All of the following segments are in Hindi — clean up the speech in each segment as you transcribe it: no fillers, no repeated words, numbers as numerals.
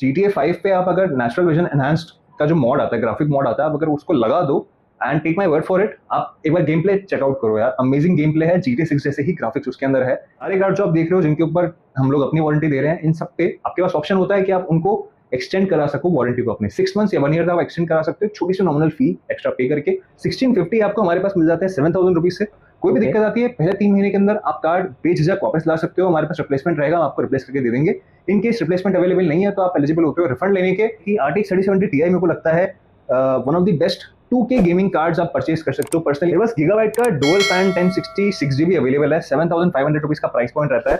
GTA 5 पे आप अगर नेचुरल विजन एनहांस्ड का जो मॉड आता है, ग्राफिक मॉड आता है, आप अगर उसको लगा दो and take my word for it, आप एक बार गेम प्ले चेकआउट करो यार, अमेजिंग गेम प्ले है। GTA 6 जैसे ही ग्राफिक्स उसके अंदर है। सारे कार्ड जो आप देख रहे हो जिनके ऊपर हम लोग अपनी वारंटी दे रहे हैं, इन सब पे आपके पास ऑप्शन होता है कि आप उनको एक्सटेंड करा सको वारंटी को अपने 6 मंथ्स या 1 ईयर तक आप एक्सटेंड करा सकते हो, छोटी सी नॉमिनल फी एक्स्ट्रा पे करके। 1650 आपको हमारे पास मिल जाते हैं 7000 रुपीज से। कोई भी ओके। दिक्कत आती है पहले 3 महीने के अंदर आप कार्ड बेझिझक वापस ला सकते हो, हमारे पास रिप्लेसमेंट रहेगा, हम आपको रिप्लेस करके दे देंगे। इन केस रिप्लेसमेंट अवेलेबल नहीं है तो आप एलिजिबल होते हो रिफंड लेने के। कि RTX 3070 Ti मेरे को लगता है one of the best 2K gaming cards आप परचेज कर सकते हो पर्सनली। मेरे पास गीगाबाइट का डुअल फैन 1060 6GB अवेलेबल है, 7500 रुपीज का प्राइस पॉइंट रहता है।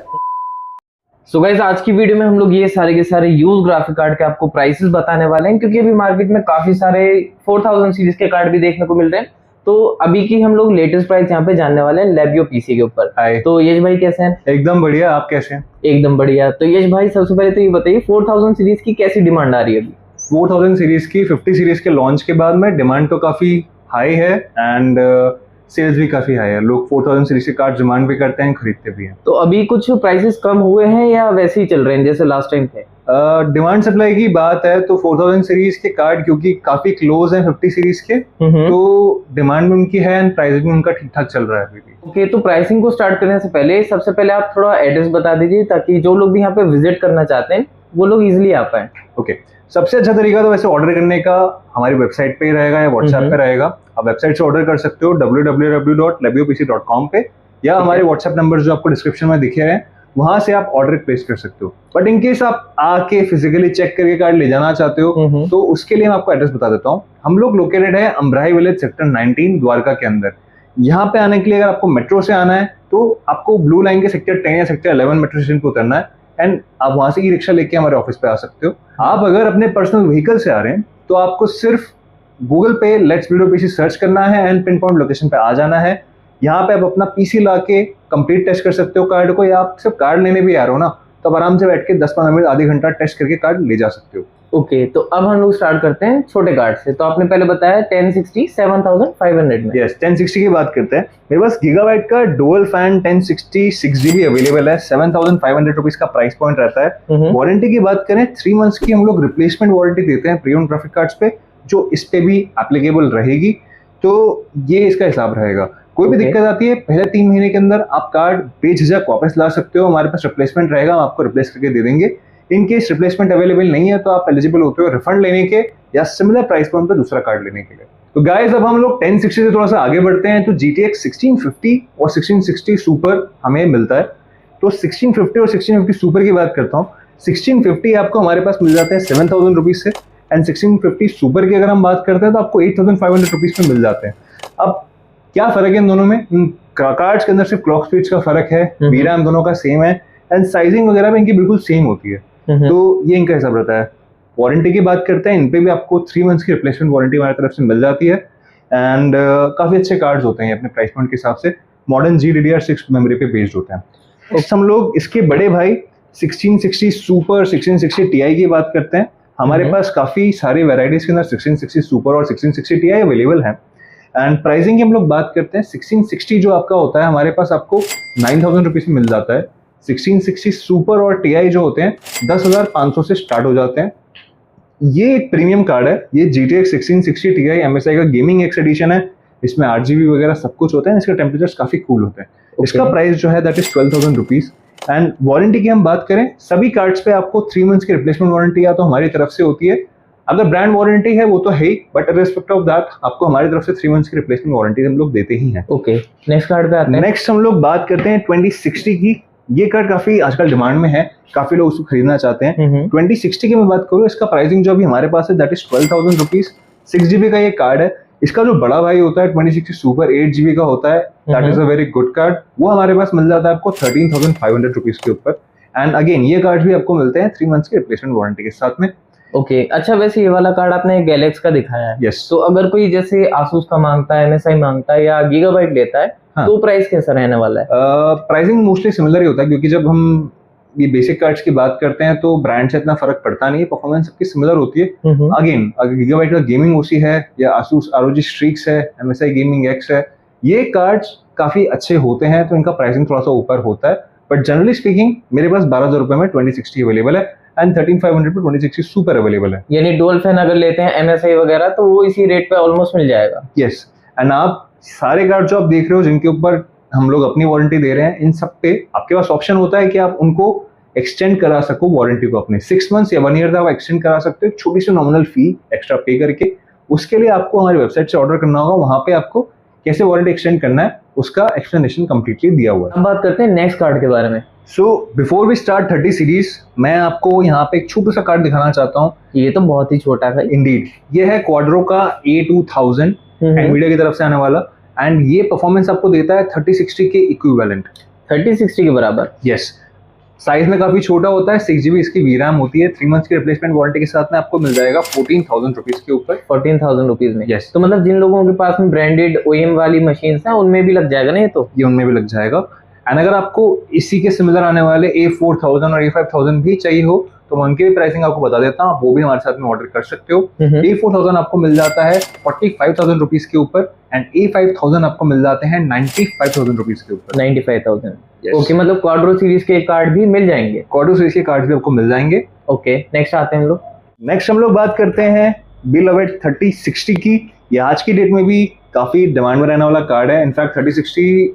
सो गाइस, आज की वीडियो में हम लोग ये सारे के सारे यूज ग्राफिक कार्ड के आपको प्राइसेस बताने वाले हैं, क्योंकि अभी मार्केट में काफी सारे 4000 सीरीज के कार्ड भी देखने को मिल रहे हैं। तो अभी की हम लोग लेटेस्ट प्राइस यहाँ पे जानने वाले हैं लेबियो पीसी के ऊपर। हाय, तो यश भाई कैसे हैं? एकदम बढ़िया, आप कैसे हैं? एकदम बढ़िया। तो यश भाई सबसे पहले तो ये बताइए 4000 सीरीज की कैसी डिमांड आ रही है अभी? 4000 सीरीज की 50 सीरीज के लॉन्च के बाद में डिमांड तो काफी हाई है एंड सेल्स भी काफी हाई है। लोग 4000 सीरीज के कार्ड डिमांड भी करते हैं, खरीदते भी हैं। तो अभी कुछ प्राइसेस कम हुए हैं या वैसे ही चल रहे हैं जैसे लास्ट टाइम थे? डिमांड सप्लाई की बात है तो 4000 सीरीज के कार्ड क्योंकि काफी क्लोज हैं 50 सीरीज के, तो डिमांड में उनकी है एंड प्राइसिंग उनका ठीक ठाक चल रहा है अभी भी। ओके, तो प्राइसिंग को स्टार्ट करने से पहले सबसे पहले आप थोड़ा एड्रेस बता दीजिए, ताकि जो लोग भी यहाँ पे विजिट करना चाहते हैं वो लोग इजिली आ पाए। ओके, सबसे अच्छा तरीका तो वैसे ऑर्डर करने का हमारी वेबसाइट पे ही रहेगा या व्हाट्सएप पे रहेगा। आप वेबसाइट से ऑर्डर कर सकते हो www.lebiopc.com पे, या हमारे व्हाट्सएप नंबर जो आपको डिस्क्रिप्शन में दिखे हैं वहां से आप ऑर्डर प्लेस कर सकते हो। बट इन केस आप आके फिजिकली चेक करके कार्ड ले जाना चाहते हो तो उसके लिए मैं आपको एड्रेस बता देता हूँ। हम लोग लोकेटेड है अमराई विलेज सेक्टर 19 द्वारका के अंदर। यहाँ पे आने के लिए अगर आपको मेट्रो से आना है तो आपको ब्लू लाइन के सेक्टर 10 या सेक्टर 11 मेट्रो स्टेशन पे उतरना है एंड आप वहां से ई रिक्शा लेके हमारे ऑफिस पे आ सकते हो। आप अगर अपने पर्सनल व्हीकल से आ रहे हैं तो आपको सिर्फ गूगल पे लेट्स वीडियो पीसी सर्च करना है एंड पिन पॉइंट लोकेशन पे आ जाना है। यहाँ पे आप अपना पीसी ला के कंप्लीट टेस्ट कर सकते हो कार्ड को, या आप सिर्फ कार्ड लेने भी आ रहे हो ना तो आप आराम से बैठ के 10-15 मिनट आधे घंटा टेस्ट करके कार्ड ले जा सकते हो। ओके, तो अब हम लोग स्टार्ट करते हैं छोटे कार्ड से। तो आपने पहले बताया 1060 7500 में। यस, 1060 की बात करते हैं। मेरे पास गीगाबाइट का डुअल फैन 1060 6GB अवेलेबल है, 7500 रुपीज का प्राइस पॉइंट रहता है। वारंटी की बात करें 3 मंथ्स की हम लोग रिप्लेसमेंट वारंटी देते हैं प्री ओन्ड ग्राफिक कार्ड्स पे, जो इस पे भी एप्लीकेबल रहेगी। तो ये इसका हिसाब रहेगा। कोई भी दिक्कत आती है पहले 3 महीने के अंदर आप कार्ड बेझिझक वापस ला सकते हो, हमारे पास रिप्लेसमेंट रहेगा, हम आपको रिप्लेस करके दे देंगे। इन केस रिप्लेसमेंट अवेलेबल नहीं है तो आप एलिजिबल होते हो रिफंड लेने के या सिमिलर प्राइस पॉइंट पे दूसरा कार्ड लेने के लिए। तो गाइस अब हम लोग 1060 से थोड़ा सा आगे बढ़ते हैं। तो GTX 1650 और 1660 सुपर हमें मिलता है। तो 1650 और 1650 सुपर की बात करता हूँ। 1650 आपको हमारे पास मिल जाते हैं 7000 रुपीज से एंड 1650 सुपर की अगर हम बात करते हैं तो आपको 8500 रुपीज में मिल जाते हैं। अब क्या फर्क है इन दोनों में? इन कार्ड्स के अंदर सिर्फ क्लॉक स्पीड्स का फर्क है, VRAM दोनों का सेम है एंड साइजिंग वगैरह भी इनकी बिल्कुल सेम होती है। तो ये इनका हिसाब रहता है। वारंटी की बात करते हैं, इन पे भी आपको 3 मंथ्स की रिप्लेसमेंट वारंटी हमारी तरफ से मिल जाती है एंड काफी अच्छे कार्ड्स होते हैं अपने प्राइस पॉइंट के हिसाब से। मॉडर्न GDDR6 मेमोरी पे बेस्ड होते हैं। हम लोग इसके बड़े भाई 1660 सुपर 1660 Ti की बात करते हैं। हमारे पास काफी सारे वेराइटीज के अंदर 1660 सुपर और 1660 Ti अवेलेबल है एंड प्राइसिंग की हम लोग बात करते हैं। 1660 जो आपका होता है हमारे पास आपको 9000 रुपीज में मिल जाता है। 1660 सुपर और Ti जो होते हैं 10,500 से स्टार्ट हो जाते हैं। ये एक प्रीमियम कार्ड है। ये GTX 1660 Ti MSI का गेमिंग एक्स एडिशन है। इसमें RGB वगैरह सब कुछ होता है। इसके टेम्परेचर्स काफी कूल होते हैं। इसका प्राइस जो है that is 12,000 rupees and warranty की हम बात करें सभी कार्ड्स पे आपको 3 मंथ्स की रिप्लेसमेंट वारंटी या तो हमारी तरफ से होती है। अगर ब्रांड वारंटी है वो तो है ही, बट रिस्पेक्ट ऑफ दैट आपको हमारी तरफ से 3 मंथ्स की रिप्लेसमेंट वारंटी हम लोग देते ही हैं। ओके, नेक्स्ट कार्ड पे आते हैं। नेक्स्ट हम लोग बात करते हैं 2060 की। ये कार्ड काफी आजकल डिमांड में है, काफी लोग उसको खरीदना चाहते हैं। 2060 की मैं बात करूँ, इसका प्राइसिंग जो अभी हमारे पास है दैट इज 12,000 रुपीज। 6GB का ये कार्ड है। इसका जो बड़ा भाई होता है 2060 सुपर 8GB का होता है, that is a very good card. वो हमारे पास मिल जाता है आपको 13,500 रुपीज के ऊपर एंड अगेन ये कार्ड भी आपको मिलते हैं 3 मंथ्स के रिप्लेसमेंट वारंटी के साथ में। ओके, अच्छा वैसे ये वाला कार्ड आपने गैलेक्स का दिखाया है। Yes. तो अगर कोई जैसे आसूस का मांगता है, MSI मांगता है या गीगाबाइट लेता है, हाँ. तो प्राइस कैसा रहने वाला है? प्राइसिंग मोस्टली सिमिलर ही होता है क्योंकि जब हम ये बेसिक कार्ड्स की बात करते हैं तो ब्रांड से इतना फर्क पड़ता नहीं है, परफॉर्मेंस सबकी सिमिलर होती है। अगेन अगर गीगाबाइट का गेमिंग ओसी है या आसूस ROG स्ट्रीक्स है, MSI गेमिंग एक्स है, ये कार्ड्स काफी अच्छे होते हैं तो इनका प्राइसिंग थोड़ा सा ऊपर होता है। बट जनरली स्पीकिंग मेरे पास 12,000 रुपए में 2060 अवेलेबल है एंड 13500 पे 2060 सुपर अवेलेबल है। यानी डुअल फैन अगर लेते हैं MSI वगैरह तो वो इसी रेट पे ऑलमोस्ट मिल जाएगा। यस, एंड आप सारे कार्ड जो आप देख रहे हो जिनके ऊपर हम लोग अपनी वारंटी दे रहे हैं, इन सब पे आपके पास ऑप्शन होता है कि आप उनको एक्सटेंड करा सको वारंटी को अपने 6 मंथ्स या 1 ईयर तक आप एक्सटेंड करा सकते हो, एक छोटी सी नॉमिनल फी एक्स्ट्रा पे करके। उसके लिए आपको हमारी वेबसाइट से ऑर्डर करना होगा, वहां पे आपको कैसे वारंटी एक्सटेंड करना है उसका एक्सप्लेनेशन कंप्लीटली दिया हुआ है। अब बात करते हैं नेक्स्ट कार्ड के बारे में। So before we start 30 series, मैं आपको यहाँ पे एक छोटा सा कार्ड दिखाना चाहता हूँ। ये तो बहुत ही छोटा है। इंडीड, ये है क्वाड्रो का A2000 एनवीडिया की तरफ से आने वाला, एंड ये परफॉर्मेंस आपको देता है 3060 के इक्विवेलेंट, 3060 के बराबर। यस, साइज में काफी छोटा होता है, 6GB इसकी VRAM होती है, 3 मंथ्स की रिप्लेसमेंट वारंटी के साथ में आपको मिल जाएगा 14,000 रुपीज के ऊपर। 14,000 रुपीज में। Yes. तो मतलब जिन लोगों के पास में ब्रांडेड OEM वाली मशीन है उनमें भी लग जाएगा ना ये तो? ये उनमें भी लग जाएगा। एंड अगर आपको इसी के सिमिलर आने वाले A4000 और A5000 भी चाहिए हो तो मैं उनकी भी प्राइसिंग आपको बता देता हूँ, आप वो भी हमारे साथ में ऑर्डर कर सकते हो। A4000 आपको मिल जाता है 45,000 रुपीज के ऊपर, एंड A5000 आपको मिल जाते हैं 95,000 रुपीज के ऊपर। 95,000। Yes. ओके, मतलब क्वाड्रो सीरीज के कार्ड भी मिल जाएंगे। क्वाड्रो सीरीज के कार्ड भी आपको मिल जाएंगे। ओके, नेक्स्ट आते हैं हम लोग। नेक्स्ट हम लोग बात करते हैं बिलवेट 3060 की। ये आज की डेट में भी काफी डिमांड में रहने वाला कार्ड है। इनफैक्ट 3060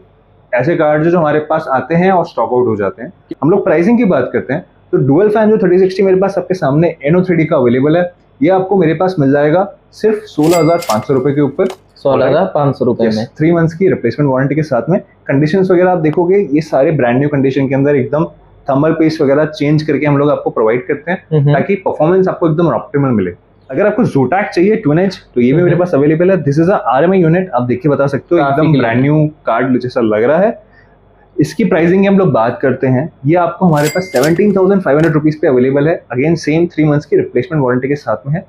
ऐसे कार्ड जो हमारे पास आते हैं और स्टॉक आउट हो जाते हैं। हम लोग प्राइसिंग की बात करते हैं तो डुअल फैन जो 3060 मेरे पास आपके सामने NO3D का अवेलेबल है, ये आपको मेरे पास मिल जाएगा सिर्फ 16,500 रुपए के ऊपर। 16,500 रुपए में 3 मंथ्स की रिप्लेसमेंट वारंटी के साथ में। कंडीशंस वगैरह आप देखोगे ये सारे ब्रांड न्यू कंडीशन के अंदर एकदम थर्मल पेस्ट वगैरह चेंज करके हम लोग आपको प्रोवाइड करते हैं ताकि परफॉर्मेंस आपको एकदम ऑप्टिमल मिले। अगर आपको Zotac चाहिए ट्विन एज तो ये भी मेरे पास अवेलेबल है। This is a RMA unit, आप देख के बता सकते हो, एकदम ब्रांड न्यू कार्ड जैसा लग रहा है। इसकी प्राइसिंग की हम लोग बात करते हैं, ये आपको हमारे पास 17,500 रुपीज पे अवेलेबल है। अगेन सेम 3 मंथ्स की रिप्लेसमेंट वारंटी के साथ में है।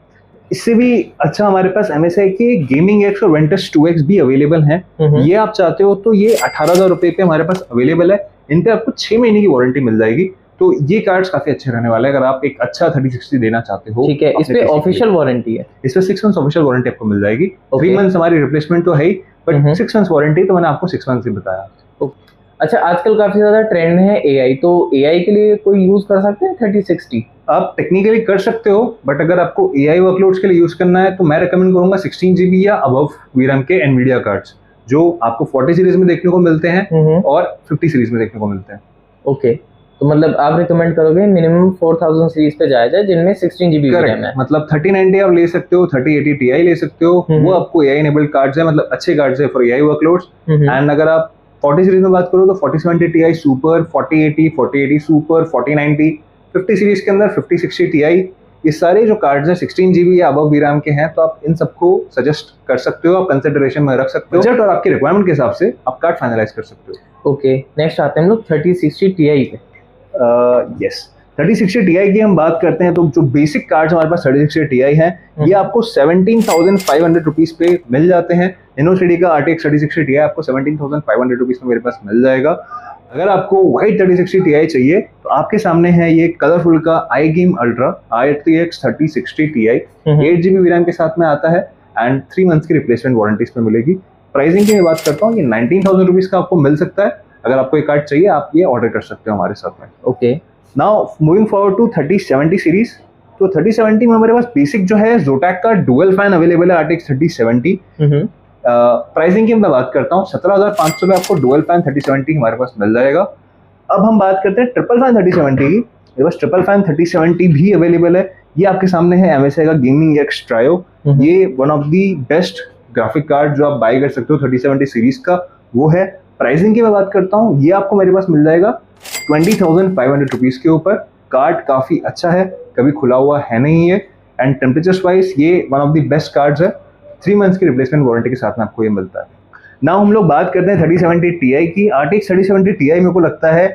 इससे भी अच्छा हमारे पास MSI के गेमिंग X और Ventus 2X भी अवेलेबल हैं। ये आप चाहते हो तो ये 18,000 रुपए पे हमारे पास अवेलेबल है। इन पे आपको 6 महीने की वारंटी मिल जाएगी। तो ये कार्ड्स काफी अच्छे रहने वाले हैं अगर आप एक अच्छा 3060 देना चाहते हो। ठीक है, इस पे ऑफिशियल वारंटी है। इस पे 6 मंथ्स ऑफिशियल वारंटी आपको मिल जाएगी। 3 मंथ्स हमारी रिप्लेसमेंट तो है ही, बट 6 मंथ्स वारंटी तो मैंने आपको 6 मंथ्स ही बताया। अच्छा, आजकल काफी ज्यादा ट्रेंड है AI, तो AI के लिए कोई यूज कर सकते हैं 3060? आप टेक्निकली कर सकते हो, बट अगर आपको AI वर्कलोड्स के लिए यूज करना है तो मैं रेकमेंड करूंगा 16GB या अबव VRAM के एनवीडिया कार्ड्स, जो आपको 40 सीरीज में देखने को मिलते हैं और 50 सीरीज में देखने को मिलते हैं। ओके, तो मतलब आप रिकमेंड करोगे मिनिमम 4000 सीरीज पे जाया जाए जिनमें 16GB रैम है। मतलब 3090 आप ले सकते हो, 3080 Ti ले सकते हो, वो आपको AI इनेबल्ड कार्ड्स है, मतलब अच्छे कार्ड्स है फॉर AI वर्कलोड्स। एंड अगर आप 40 सीरीज में बात करो तो 4070 Ti सुपर, 4080 सुपर, 4090, 50 सीरीज के अंदर 5060 Ti, ये सारे जो कार्ड्स हैं 16GB या अबव VRAM के हैं, तो आप इन सबको सजेस्ट कर सकते हो, आप कंसिडरेशन में रख सकते हो। बजट और आपकी रिक्वायरमेंट के हिसाब से आप कार्ड फाइनलाइज कर सकते हो। ओके, नेक्स्ट आते हैं हम लोग 3060 Ti पे। यस, 3060 Ti की हम बात करते हैं तो जो बेसिक कार्ड्स हमारे पास 3060 Ti हैं, ये आपको 17,500 रुपीज पे मिल जाते हैं। NO3D का RTX 3060 Ti आपको 17,500 रुपीज में मेरे पास मिल जाएगा। अगर आपको वाइट 3060 Ti चाहिए तो आपके सामने है ये कलरफुल का iGame Ultra RTX 3060 Ti, 8GB VRAM के साथ में आता है एंड 3 मंथ्स की रिप्लेसमेंट वारंटी इसमें मिलेगी। प्राइसिंग की मैं बात करता हूँ, ये 19,000 रुपीज का आपको मिल सकता है। अगर आपको ये कार्ड चाहिए आप ये ऑर्डर कर सकते हो हमारे साथ में। Okay, now moving forward to 3070 series. तो 3070 में हमारे पास बेसिक जो है Zotac का डुअल फैन अवेलेबल है RTX 3070। प्राइसिंग की मैं बात करता हूँ 17,500 में आपको डुअल फैन 3070 हमारे पास मिल जाएगा। अब हम बात करते हैं ट्रिपल फैन 3070 की। मेरे पास ट्रिपल फैन 3070 भी अवेलेबल है। ये आपके सामने है MSI का गेमिंग X Trio। ये one of the best graphic card जो आप बाय कर सकते हो 3070 सीरीज का, वो है। प्राइसिंग की मैं बात करता हूँ, ये आपको मेरे पास मिल जाएगा 20,500 रुपीज के ऊपर। कार्ड काफी अच्छा है, कभी खुला हुआ है नहीं है, एंड टेम्परेचर वाइज ये one of the best cards है। 3 मंथ्स की रिप्लेसमेंट वारंटी के साथ में आपको ये मिलता है। नाउ हम लोग बात करते हैं 3070 Ti की। RTX 3070 Ti मेरे को लगता है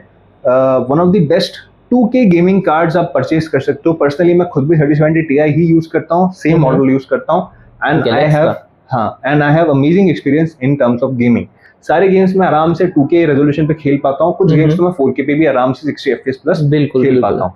one of the best 2K gaming cards आप परचेज कर सकते हो। पर्सनली मैं खुद भी 3070 Ti ही यूज करता हूँ, सेम मॉडल यूज करता हूँ, and I have amazing experience in terms of gaming. सारे गेम्स में आराम से 2K रेजोल्यूशन पे खेल पाता हूँ, कुछ गेम्स तो मैं 4K पे भी आराम से 60 FPS प्लस खेल पाता हूँ।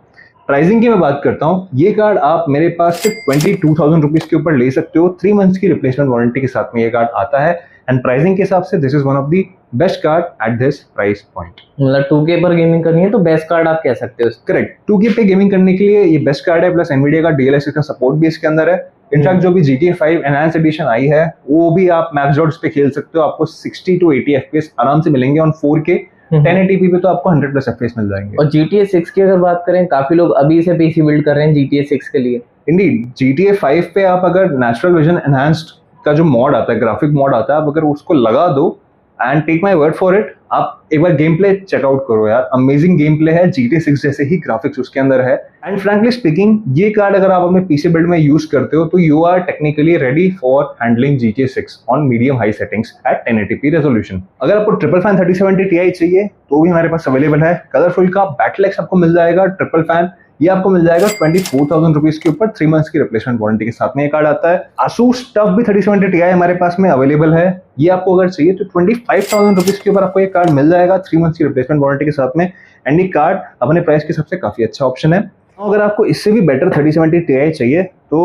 प्राइसिंग की मैं बात करता हूँ, ये कार्ड आप मेरे पास सिर्फ 22,000 रुपीज के ऊपर ले सकते हो। 3 मंथ्स की रिप्लेसमेंट वारंटी के साथ में ये कार्ड आता है, एंड प्राइसिंग के हिसाब से this is one of the best card at this price point. मतलब 2K पर गेमिंग करनी है तो बेस्ट कार्ड आप कह सकते हो। करेक्ट, 2K पे गेमिंग करने के लिए ये बेस्ट कार्ड है, प्लस एनवीडिया का DLSS का सपोर्ट भी इसके अंदर है। इनफैक्ट जो भी GTA 5 एनहांस एडिशन आई है वो भी आप मैक्स डॉट्स पे खेल सकते हो, आपको 60 to 80 FPS आराम से मिलेंगे ऑन 4K। 1080p पे तो आपको 100+ FPS मिल जाएंगे। और GTA 6 की अगर बात करें, काफी लोग अभी से पीसी बिल्ड कर रहे हैं GTA 6 के लिए। इंडीड, GTA 5 पे आप अगर नेचुरल विजन एनहांस्ड का जो मॉड आता है, ग्राफिक मॉड आता है, आप अगर उसको लगा दो and take my word for it, आप एक बार गेम प्ले चेकआउट करो यार, अमेजिंग गेम प्ले है, GTA 6 जैसे ही ग्राफिक्स उसके अंदर है। एंड फ्रैंकली स्पीकिंग, ये कार्ड अगर आप अपने पीसी बिल्ड में यूज करते हो तो you are technically ready for handling GTA 6 on medium high settings at 1080p resolution. अगर आपको ट्रिपल फैन 3070 Ti चाहिए तो भी हमारे पास अवेलेबल है। कलरफुल का बैटल एक्स आपको मिल जाएगा, ट्रिपल फैन ये आपको मिल जाएगा 24,000 रुपीज के ऊपर, 3 मंथ्स की रिप्लेसमेंट वारंटी के साथ में ये कार्ड आता है। Asus TUF भी 3070 Ti हमारे पास में अवेलेबल है, ये आपको अगर चाहिए तो 25,000 रुपीज के ऊपर आपको ये कार्ड मिल जाएगा 3 मंथ्स की रिप्लेसमेंट वारंटी के साथ में। एंड ये कार्ड अपने प्राइस के हिसाब से काफी अच्छा ऑप्शन है। अगर आपको इससे भी बेटर 3070 Ti चाहिए तो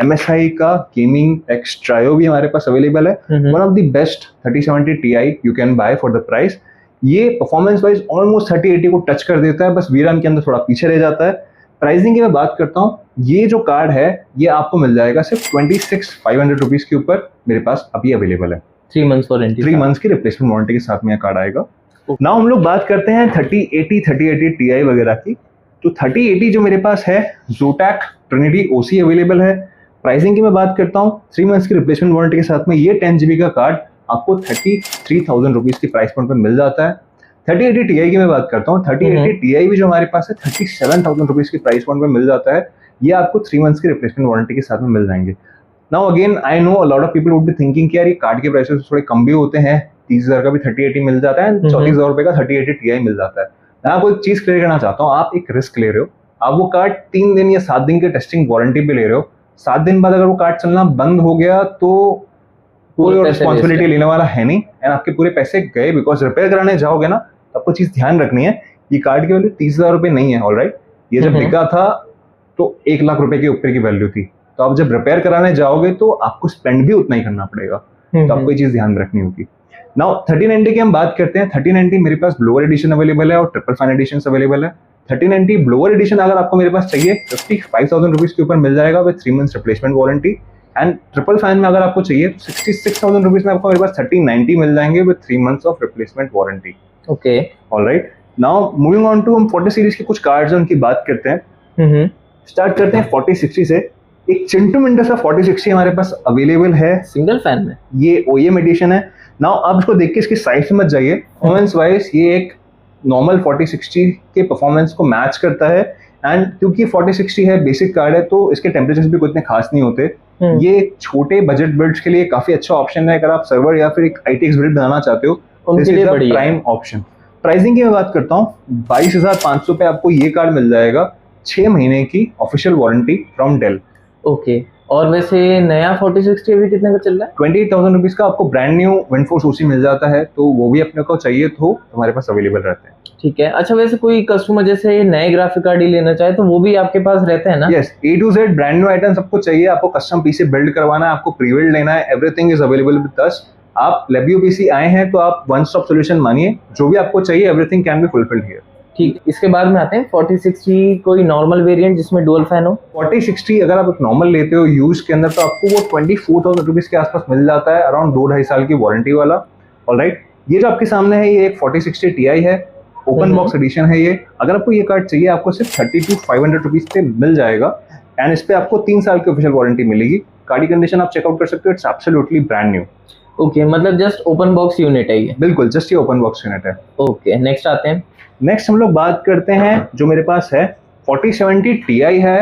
MSI का गेमिंग एक्स ट्रायो भी हमारे पास अवेलेबल है, one of the best 3070 Ti you can buy for the price. ये परफॉर्मेंस वाइज ऑलमोस्ट 3080 को टच कर देता है, बस VRAM के अंदर थोड़ा पीछे रह जाता है। प्राइसिंग की मैं बात करता हूँ, ये जो कार्ड है ये आपको मिल जाएगा सिर्फ 26,500 रुपीज के ऊपर, मेरे पास अभी अवेलेबल है। 3 मंथ्स वारंटी, 3 मंथ्स की रिप्लेसमेंट वारंटी के साथ में ये कार्ड आएगा। नाउ हम लोग बात करते हैं 3080 Ti वगैरह की। तो 3080 जो मेरे पास है, Zotac Trinity OC अवेलेबल है। प्राइसिंग की मैं बात करता हूँ, 3 मंथ्स की रिप्लेसमेंट वारंटी के साथ में ये 10 GB का कार्ड आपको 33,000 रुपीज की प्राइस पॉइंट पर मिल जाता है। 3080 Ti की मैं बात करता हूँ, 3080 Ti भी जो हमारे पास है 37,000 रुपीज की प्राइस पॉइंट पर मिल जाता है। ये आपको 3 मंथ्स की रिप्लेसमेंट वारंटी के साथ में मिल जाएंगे। Now again I know a lot of people would be thinking कि यार ये कार्ड के प्राइसेस थोड़े कम भी होते हैं, 30,000 का भी 3080 मिल जाता है, 34,000 रुपए का 3080 Ti मिल जाता है। मैं आपको एक चीज क्लियर करना चाहता हूँ, आप एक रिस्क ले रहे हो, आप वो कार्ड 3 दिन या 7 दिन के टेस्टिंग वारंटी पे ले रहे हो। 7 दिन बाद अगर वो कार्ड चलना बंद हो गया तो कोई रिस्पॉन्सिबिलिटी लेने वाला है नहीं, एंड आपके पूरे पैसे गए। बिकॉज रिपेयर कराने जाओगे ना, आपको चीज ध्यान रखनी है, ये कार्ड की वैल्यू 30,000 रुपए नहीं है, ऑलराइट। ये जब बिका था तो 1 लाख रुपए के ऊपर की वैल्यू थी, तो आप जब रिपेयर कराने जाओगे तो आपको स्पेंड भी उतना ही करना पड़ेगा, तो आपको ये चीज ध्यान रखनी होगी। नाउ 3090 की हम बात करते हैं। 3090 मेरे पास ब्लोअर एडिशन अवेलेबल है और ट्रिपल फैन एडिशन अवेलेबल है। 3090 ब्लोअर एडिशन अगर आपको मेरे पास चाहिए 55,000 रुपीज के ऊपर मिल जाएगा with 3 months replacement warranty. And triple fan में अगर आपको चाहिए 66,000 रुपीज में आपको मेरे पास 3090 मिल जाएंगे with 3 months of replacement warranty. Okay, alright, now moving on to हम 40 सीरीज के कुछ कार्ड्स हैं उनकी बात करते हैं। स्टार्ट करते हैं 4060 से। एक चिंटू मिंटो सा 4060 हमारे पास अवेलेबल है सिंगल फैन में, ये OEM एडिशन है। नाउ आप इसको देख के इसकी साइज समझ जाइए, परफॉर्मेंस वाइज ये एक नॉर्मल 4060 के परफॉर्मेंस को मैच करता है। एंड क्योंकि 4060 है, बेसिक कार्ड है, तो इसके टेम्परेचर्स भी कोई इतने खास नहीं होते। ये छोटे बजट बिल्ड्स के लिए काफी अच्छा ऑप्शन है। अगर आप सर्वर या फिर एक ITX बिल्ड बनाना चाहते हो, उनके लिए बढ़िया प्राइम ऑप्शन। प्राइसिंग की मैं बात करता हूँ, 22,500 पे आपको ये कार्ड मिल जाएगा, 6 महीने की official warranty from Dell. Okay, और वैसे नया 4060 अभी कितने का चल रहा है? 28,000 रुपीज का आपको ब्रांड न्यू WindForce OC मिल जाता है, तो वो भी अपने को चाहिए तो हमारे पास अवेलेबल रहते हैं। ठीक है। अच्छा, वैसे कोई कस्टमर जैसे नए ग्राफिक कार्ड ही लेना चाहे तो वो भी आपके पास रहते हैं ना? Yes, A to Z brand new item सबको चाहिए। आपको कस्टम पीसी बिल्ड करवाना है, आपको प्री बिल्ड लेना है, everything is available with us. आप लेब्यू पीसी आए हैं तो आप वन स्टॉप सोल्यूशन मानिए, जो भी आपको चाहिए everything can be fulfilled here. ठीक, इसके बाद में आते हैं 4060 कोई नॉर्मल वेरिएंट जिसमें डुअल फैन हो। 4060 अगर आप नॉर्मल लेते हो यूज के अंदर तो आपको वो 24,000 रुपीज के आसपास मिल जाता है, अराउंड 2-2.5 साल की वारंटी वाला। ऑलराइट, ये जो आपके सामने है ये एक 4060 Ti है, ओपन बॉक्स एडिशन है ये। अगर आपको ये कार्ड चाहिए आपको सिर्फ 32,500 रुपीज पे मिल जाएगा, एंड इस पे आपको 3 साल की ऑफिशियल वारंटी मिलेगी। कार्ड की कंडीशन आप चेकआउट कर सकते हो, it's absolutely brand new. Okay, मतलब जस्ट ओपन बॉक्स यूनिट है ये? बिल्कुल, जस्ट ये ओपन बॉक्स यूनिट है। ओके, नेक्स्ट आते हैं। नेक्स्ट हम लोग बात करते हैं जो मेरे पास है 4070 Ti है।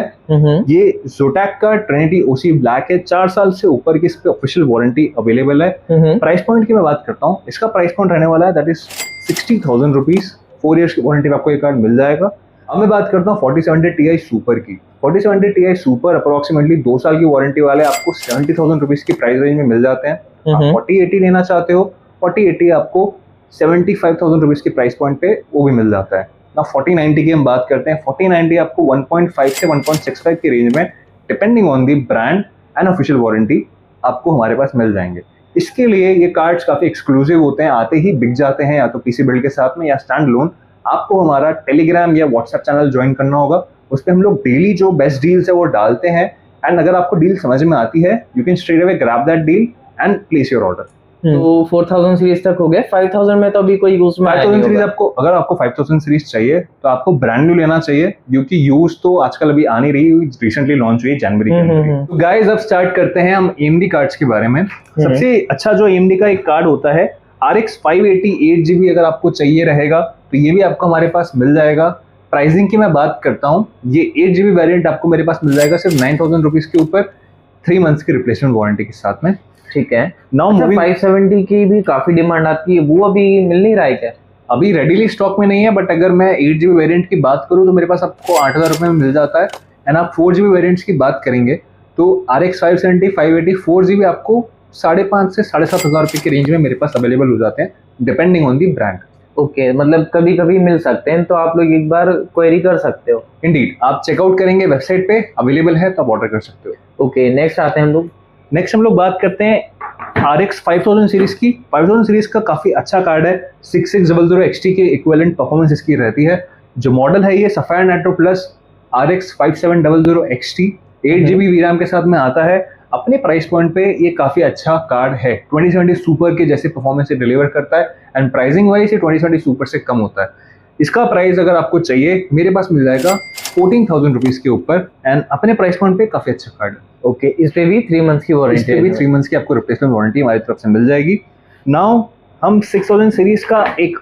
ये Zotac का Trinity OC ब्लैक है, 4 साल से ऊपर की इस पे ऑफिशियल वारंटी अवेलेबल है। प्राइस पॉइंट की मैं बात करता हूँ, इसका प्राइस पॉइंट रहने वाला है दैट इज 60,000 रुपीज। 4 इयर्स की वारंटी में आपको ये कार्ड मिल जाएगा। अब मैं बात करता हूँ 4070 Ti सुपर की। 4070 Ti सुपर अप्रोक्सीमेटली 2 साल की वारंटी वाले आपको 70,000 रुपीज की प्राइस रेंज में मिल जाते हैं। आप 4080 लेना चाहते हो, 4080 आपको 75,000 रुपीज की प्राइस पॉइंट पे वो भी मिल जाता है ना। 4090 की हम बात करते हैं, 4090 आपको 1.5 से 1.65 की रेंज में depending on the brand and official warranty आपको हमारे पास मिल जाएंगे। इसके लिए ये कार्ड्स काफी एक्सक्लूसिव होते हैं, आते ही बिक जाते हैं, या तो पीसी बिल्ड के साथ में या स्टैंड लोन। आपको हमारा टेलीग्राम या व्हाट्सएप चैनल ज्वाइन करना होगा, उस पर हम लोग डेली जो बेस्ट डील्स है वो डालते हैं। एंड अगर आपको डील समझ में आती है, you can straight away grab that deal and place your order. तो 4000 सीरीज तक हो गया, 5000 में तो अभी कोई यूज में 5000 सीरीज आपको, अगर आपको 5000 सीरीज चाहिए तो आपको ब्रांड न्यू लेना चाहिए, क्योंकि यूज तो आजकल अभी आ नहीं रही, रिसेंटली लॉन्च हुई जनवरी के अंदर। तो गाइस अब स्टार्ट करते हैं हम AMD कार्ड्स के बारे में। सबसे अच्छा जो AMD का एक कार्ड होता है RX 580 8GB, अगर आपको चाहिए रहेगा तो ये भी आपको हमारे पास मिल जाएगा। प्राइसिंग की मैं बात करता हूँ, ये 8GB वेरिएंट आपको मेरे पास मिल जाएगा सिर्फ 9000 रुपीज के ऊपर, 3 मंथ्स की रिप्लेसमेंट वारंटी के साथ में। ठीक है। नाउ अच्छा, 570 की भी काफी डिमांड आती है, वो अभी मिल नहीं रहा है क्या? अभी रेडीली स्टॉक में नहीं है, बट अगर मैं 8GB वेरिएंट की बात करूं तो मेरे पास आपको 8000 रुपये में मिल जाता है। एंड आप 4GB वेरिएंट्स की बात करेंगे तो RX 570 580 4GB आपको 5,500 से 7,500 रुपये के रेंज में मेरे पास अवेलेबल हो जाते हैं, depending on the brand. Okay, मतलब कभी कभी मिल सकते हैं, तो आप लोग एक बार क्वेरी कर सकते हो। इंडीड, आप चेकआउट करेंगे वेबसाइट पे, अवेलेबल है तो आप ऑर्डर कर सकते हो। ओके, नेक्स्ट आते हैं हम लोग। नेक्स्ट हम लोग बात करते हैं RX 5000 सीरीज की। 5000 सीरीज का काफी अच्छा कार्ड है, 6600 XT के इक्विवेलेंट परफॉर्मेंस इसकी रहती है। जो मॉडल है ये sapphire nitro plus RX 5700 XT 8GB VRAM के साथ में आता है। अपने प्राइस पॉइंट पे ये काफी अच्छा कार्ड है, 2070 सुपर के जैसे परफॉर्मेंस से डिलीवर करता है। एंड प्राइसिंग वाइज ये 2070 सुपर से कम होता है। इसका प्राइस अगर आपको चाहिए मेरे पास मिल जाएगा 14,000 रुपीज के ऊपर, एंड अपने प्राइस पॉइंट पे काफी अच्छा कार्ड है। ओके, इस पे भी 3 मंथ्स की वारंटी, इस पे भी 3 मंथ्स की आपको रिप्लेसमेंट वारंटी हमारी तरफ से मिल जाएगी। नाउ हम 6000 सीरीज का एक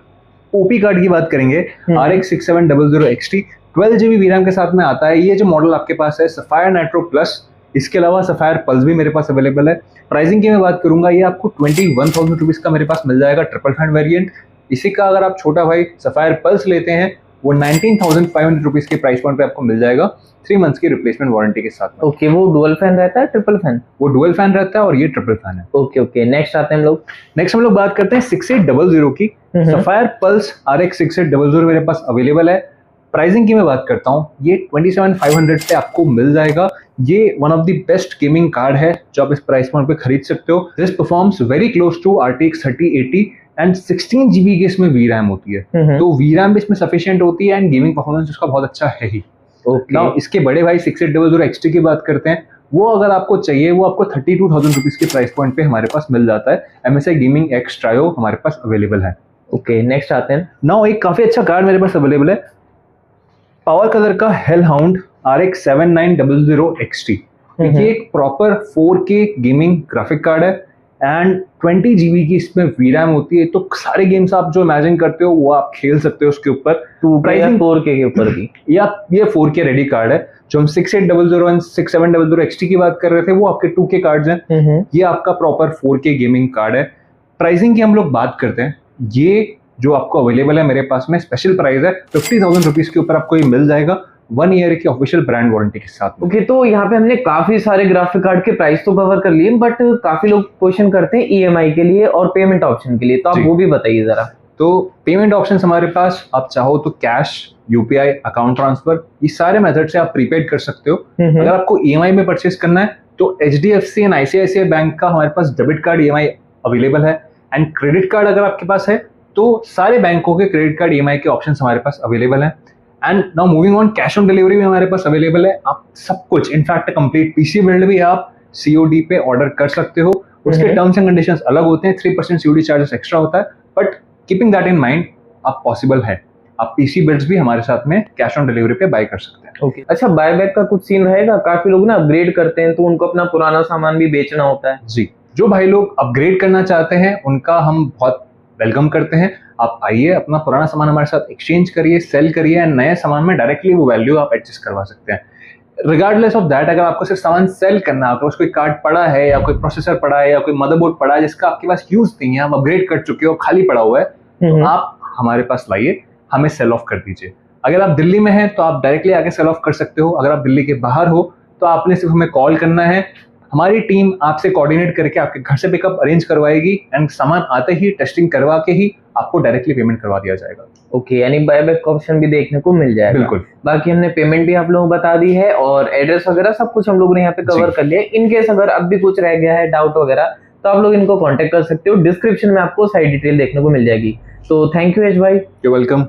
ओपी कार्ड की बात करेंगे, RX 6700 XT 12GB VRAM के साथ में आता है। ये जो मॉडल आपके पास है सफायर नाइट्रो प्लस, इसके अलावा सफायर पल्स भी मेरे पास अवेलेबल है। प्राइसिंग की मैं बात करूंगा, ये आपको 21,000 रुपीज का मेरे पास मिल जाएगा ट्रिपल फैन वेरिएंट। इसी का अगर आप छोटा भाई सफायर पल्स लेते हैं, वो 19,500 रुपीज के प्राइस पॉइंट पे आपको मिल जाएगा, 3 मंथ्स की रिप्लेसमेंट वारंटी के साथ में। ओके, वो डुअल फैन रहता है, ट्रिपल फैन? वो डुअल फैन रहता है और ये ट्रिपल फैन है। ओके ओके, नेक्स्ट आते हैं हम लोग। नेक्स्ट हम लोग बात करते हैं 6800 की। सफायर पल्स RX 6800 मेरे पास अवेलेबल है। प्राइसिंग की मैं बात करता हूँ, ये 27,500 पे आपको मिल जाएगा। ये one of the best gaming card है जो आप इस प्राइस पॉइंट पे खरीद सकते हो। This performs very close to RTX 3080 and 16GB की इसमें VRAM होती है, तो VRAM भी इसमें सफिशिएंट होती है एंड गेमिंग परफॉर्मेंस उसका बहुत अच्छा है ही। नाउ इसके बड़े भाई 6800 XT की बात करते हैं, वो अगर आपको चाहिए वो आपको 32,000 रुपीज के प्राइस पॉइंट पे हमारे पास मिल जाता है। MSI गेमिंग X ट्रायो हमारे पास अवेलेबल है। ओके, नेक्स्ट आते हैं। नाउ एक काफी अच्छा कार्ड मेरे पास अवेलेबल है, पावर कलर का हेलहाउंड RX 7900 XT। ये एक proper 4K gaming graphic card है एंड 20GB की इसमें VRAM होती है, तो सारे गेम्स आप जो इमेजिन करते हो वो आप खेल सकते हो उसके ऊपर। प्राइसिंग 4K के ऊपर भी, या ये 4K रेडी कार्ड है। जो हम 6800 एंड 6700 XT की बात कर रहे थे वो आपके 2K कार्ड्स हैं, ये आपका प्रॉपर 4K गेमिंग कार्ड है। प्राइसिंग की हम लोग बात करते हैं, ये जो आपको अवेलेबल है मेरे पास में स्पेशल प्राइस है 50,000 रुपीज के ऊपर आपको ये मिल जाएगा, 1 ईयर की ऑफिशियल ब्रांड वारंटी के साथ। ओके, तो यहाँ पे हमने काफी सारे ग्राफिक कार्ड के प्राइस तो कवर कर लिए, बट काफी लोग क्वेश्चन करते हैं EMI के लिए और पेमेंट ऑप्शन के लिए, तो आप वो भी बताइए जरा। तो पेमेंट ऑप्शन हमारे पास, आप चाहो तो कैश, UPI, अकाउंट ट्रांसफर, ये सारे मेथड से आप प्रीपेड कर सकते हो। अगर आपको EMI में परचेस करना है तो HDFC एंड ICICI बैंक का हमारे पास डेबिट कार्ड EMI अवेलेबल है। एंड क्रेडिट कार्ड अगर आपके पास है तो सारे बैंकों के क्रेडिट कार्ड EMI के ऑप्शन हमारे पास अवेलेबल है। And now moving on, cash on delivery भी हमारे पास अवेलेबल है। आप सब कुछ, इनफैक्ट कंप्लीट PC बिल्ड भी आप COD पे ऑर्डर कर सकते हो। उसके टर्म्स एंड कंडीशंस अलग होते हैं, 3% COD चार्जेस एक्स्ट्रा होता है, but keeping that in mind आप पॉसिबल है, आप PC बिल्ड्स भी हमारे साथ में कैश ऑन डिलीवरी पे बाय कर सकते हैं। ओके, अच्छा, बायबैक का कुछ सीन रहेगा? काफी लोग ना अपग्रेड करते हैं तो उनको अपना पुराना सामान भी बेचना होता है। जी, जो भाई लोग अपग्रेड करना चाहते हैं उनका हम बहुत वेलकम करते हैं। आप आइए, अपना पुराना सामान हमारे साथ एक्सचेंज करिए, सेल करिए एंड नए सामान में डायरेक्टली वो वैल्यू आप एडजस्ट करवा सकते हैं। रिगार्डलेस ऑफ दैट, अगर आपको सिर्फ सामान सेल करना है, आपके पास कोई कार्ड पड़ा है या कोई प्रोसेसर पड़ा है या कोई मदरबोर्ड पड़ा है जिसका आपके पास यूज नहीं है, आप अपग्रेड कर चुके हो, खाली पड़ा हुआ है, तो आप हमारे पास लाइए, हमें सेल ऑफ कर दीजिए। अगर आप दिल्ली में हैं तो आप डायरेक्टली आके सेल ऑफ कर सकते हो। अगर आप दिल्ली के बाहर हो तो आपने सिर्फ हमें कॉल करना है, हमारी टीम आपसे कोऑर्डिनेट करके आपके घर से पिकअप अरेंज करवाएगी एंड सामान आते ही टेस्टिंग करवा के ही आपको डायरेक्टली पेमेंट करवा दिया जाएगा। ओके, यानी बायबैक का ऑप्शन भी देखने को मिल जाएगा। बिल्कुल। बाकी हमने पेमेंट भी आप लोगों को बता दी है और एड्रेस वगैरह सब कुछ हम लोगों ने यहाँ पे कवर कर लिया। इन केस अगर अब भी कुछ रह गया है डाउट वगैरह, तो आप लोग इनको कांटेक्ट कर सकते हो। डिस्क्रिप्शन में आपको साइट डिटेल देखने को मिल जाएगी। तो थैंक यू यश भाई। You welcome.